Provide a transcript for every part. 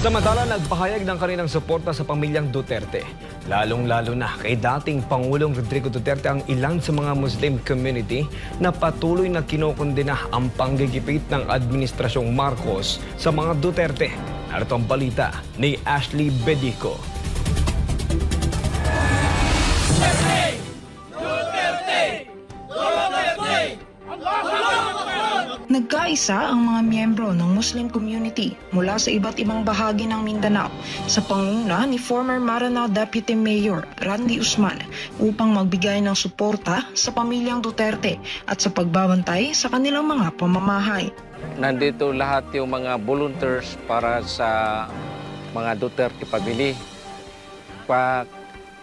Samantala, nagpahayag ng kanilang suporta sa pamilyang Duterte. Lalong-lalo na kay dating Pangulong Rodrigo Duterte ang ilan sa mga Muslim community na patuloy na kinokondena ang panggigipit ng Administrasyong Marcos sa mga Duterte. Narito ang balita ni Ashley Bedico. Nagkaisa ang mga miyembro ng Muslim community mula sa iba't ibang bahagi ng Mindanao sa pangunguna ni former Maranao Deputy Mayor Randy Usman upang magbigay ng suporta sa pamilyang Duterte at sa pagbabantay sa kanilang mga pamamahay. Nandito lahat yung mga volunteers para sa mga Duterte family.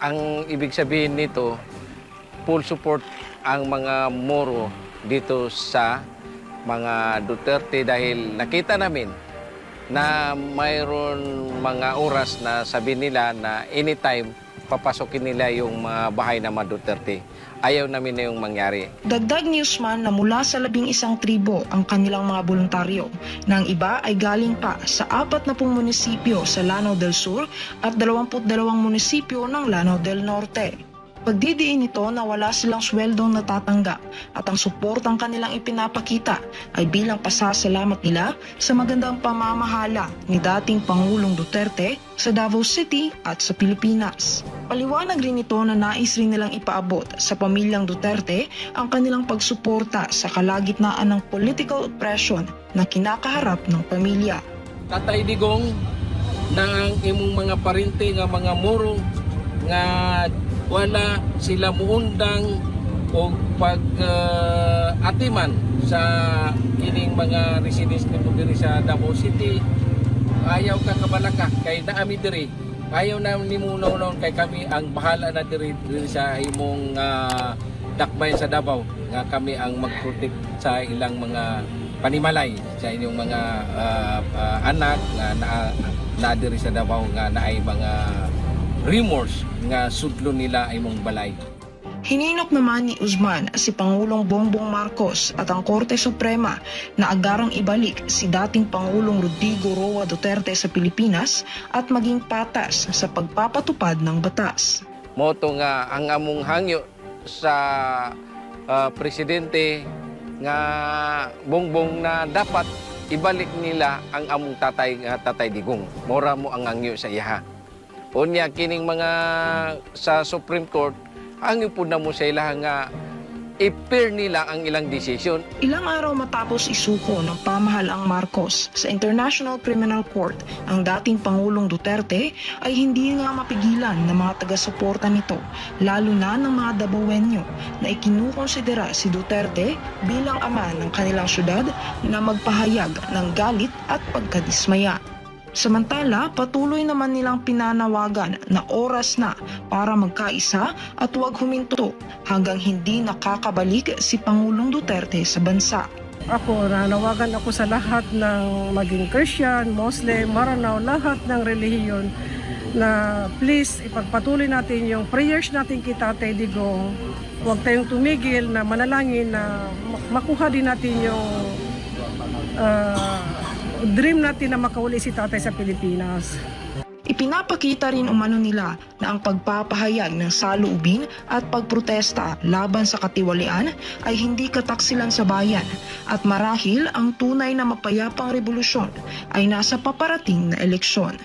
Ang ibig sabihin nito, full support ang mga Moro dito sa mga Duterte dahil nakita namin na mayroon mga oras na sabi nila na anytime papasokin nila yung mga bahay ng mga Duterte. Ayaw namin na yung mangyari. Dagdag ni Usman na mula sa 11 tribo ang kanilang mga voluntaryo, na ang iba ay galing pa sa 40 munisipyo sa Lanao del Sur at 22 munisipyo ng Lanao del Norte. Pagdidiin nito na wala silang sweldong natatanggap at ang suportang kanilang ipinapakita ay bilang pasasalamat nila sa magandang pamamahala ni dating Pangulong Duterte sa Davao City at sa Pilipinas. Paliwanag rin ito na nais rin nilang ipaabot sa pamilyang Duterte ang kanilang pagsuporta sa kalagitnaan ng political oppression na kinakaharap ng pamilya. Tatay Digong na ang imong mga parente nga mga Moro nga wala sila muundang o pag-atiman sa kining mga residents nito diri sa Davao City. Ayaw ka kabalaka kay naami diri. Ayaw na nimunaw kay kami ang bahala na diri sa imong dakbayan sa Davao nga kami ang mag-protect sa ilang mga panimalay sa inyong mga anak nga na diri sa Davao nga naay mga remorse nga sudlo nila ay mong balay. Hininok naman ni Usman si Pangulong Bongbong Marcos at ang Korte Suprema na agarang ibalik si dating Pangulong Rodrigo Roa Duterte sa Pilipinas at maging patas sa pagpapatupad ng batas. Moto nga ang among hangyo sa presidente nga Bongbong na dapat ibalik nila ang among tatay Digong. Mora mo ang hangyo sa iha. Unya kining mga sa Supreme Court, ang ipod na mo sa ilang nga i-peer nila ang ilang desisyon. Ilang araw matapos isuko ng pamahalaang Marcos sa International Criminal Court, ang dating Pangulong Duterte ay hindi nga mapigilan ng mga taga-suporta nito, lalo na ng mga Davaoenyo na ikinukonsidera si Duterte bilang ama ng kanilang syudad na magpahayag ng galit at pagkadismaya. Samantala, patuloy naman nilang pinanawagan na oras na para magkaisa at huwag huminto hanggang hindi nakakabalik si Pangulong Duterte sa bansa. Nanawagan ako sa lahat ng maging Christian, Muslim, Maranao, lahat ng relihiyon na please ipagpatuloy natin yung prayers natin kay Tatay Digong. Huwag tayong tumigil na manalangin na makuha din natin yung dream natin na makauli si tatay sa Pilipinas. Ipinapakita rin umano nila na ang pagpapahayag ng saloobin at pagprotesta laban sa katiwalian ay hindi kataksilan sa bayan at marahil ang tunay na mapayapang revolusyon ay nasa paparating na eleksyon.